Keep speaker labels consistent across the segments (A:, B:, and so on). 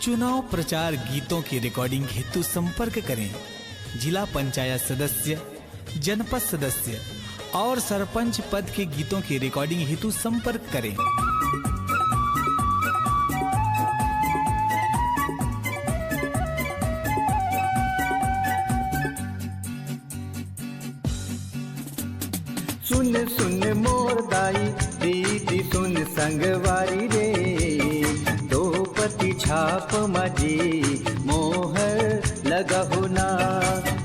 A: चुनाव प्रचार गीतों की रिकॉर्डिंग हेतु संपर्क करें जिला पंचायत सदस्य, जनपद सदस्य और सरपंच पद के गीतों की रिकॉर्डिंग हेतु संपर्क करें।
B: सुन सुन मोर दाई दीदी सुन संगवारी रे, दो पति छाप माझी मोहर लगा होना,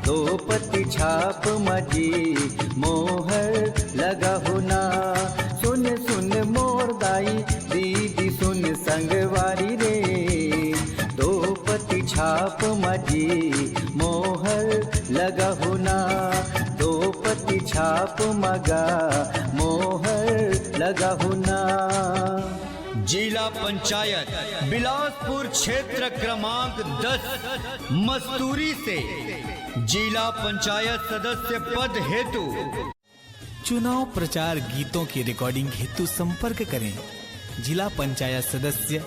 B: दो पति छाप माझी मोहर लगा होना। सुन सुन मोर दाई दीदी सुन संगवारी रे, दो पति छाप माझी मोहर लगा होना, दो पति छाप मगा मोहर लगा होना।
C: जिला पंचायत बिलासपुर क्षेत्र क्रमांक 10 मस्तूरी से जिला पंचायत सदस्य पद हेतु
A: चुनाव प्रचार गीतों की रिकॉर्डिंग हेतु संपर्क करें जिला पंचायत सदस्य,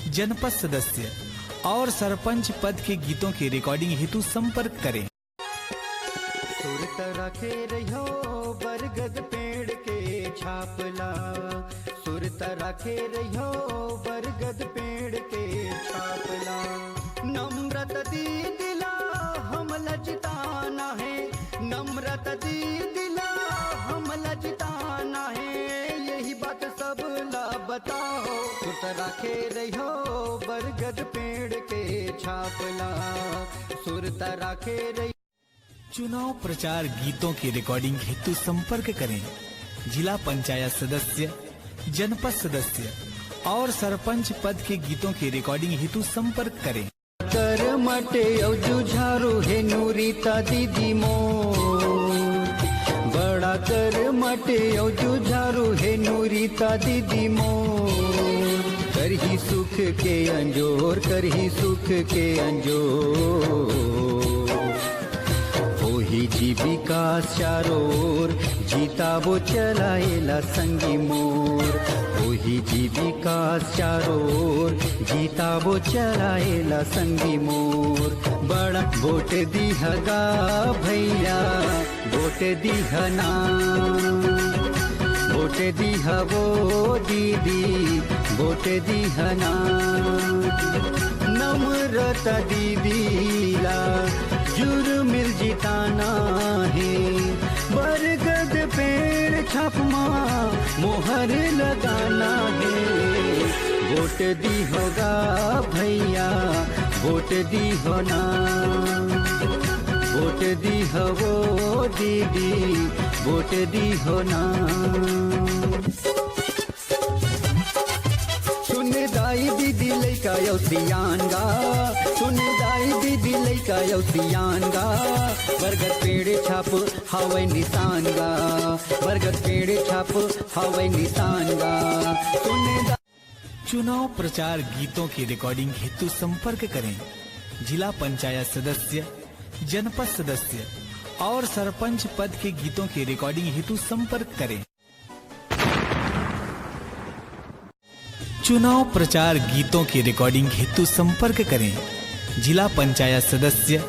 A: जनपद सदस्य और सरपंच पद के गीतों की रिकॉर्डिंग हेतु संपर्क करें।
B: सुरत रखे रहो बरगद पेड़ के छापला, सुरत रखे रहो बरगद पेड़ के छापला। नम्रत दी दिला हम लजताना है, नम्रत दी दिला हम लजताना है, यही बात सब ला बताओ। सुरत रखे रहो बरगद पेड़ के छापला, सुरत रखे रहो।
A: चुनाव प्रचार गीतों की रिकॉर्डिंग हेतु संपर्क करें जिला पंचायत सदस्य, जनपद सदस्य और सरपंच पद के गीतों की रिकॉर्डिंग हेतु संपर्क करें।
B: कर मटे जुझारू है नूरीता दीदी मोर, बड़ा कर मटे जुझारू है नूरीता दीदी मोर। करही सुख के अंजोर, करही सुख के अंजोर, ही जीविका चारोर जीता वो चलाएला संगी मोर, वही जीविका चारोर जीता वो चलाएला संगी मोर। बड़ा वोट दीहगा भैया वोट दीहना, वोट दीह वो दीदी वोट दीहना। नम्रता दीदीला जुर मिल जिताना है, बरगद पेड़ छापमा मोहर लगाना है। वोट दी होगा भैया वोट दी होना, वोट दी हो वो दीदी वोट दी होना। सुन दाई दीदी लैका यौ सियानगा, सुन दाई दीदी लैका यौ सियानगा। बरगद पेड़ छाप हवै निशानगा, बरगद पेड़ छाप हवै निशानगा। सुन
A: चुनाव प्रचार गीतों की रिकॉर्डिंग हेतु संपर्क करें जिला पंचायत सदस्य, जनपद सदस्य और सरपंच पद के गीतों की रिकॉर्डिंग हेतु संपर्क करें। चुनाव प्रचार गीतों की रिकॉर्डिंग हेतु संपर्क करें जिला पंचायत सदस्य,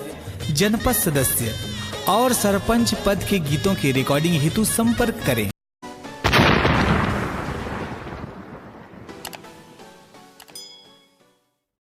A: जनपद सदस्य और सरपंच पद के गीतों की रिकॉर्डिंग हेतु संपर्क करें।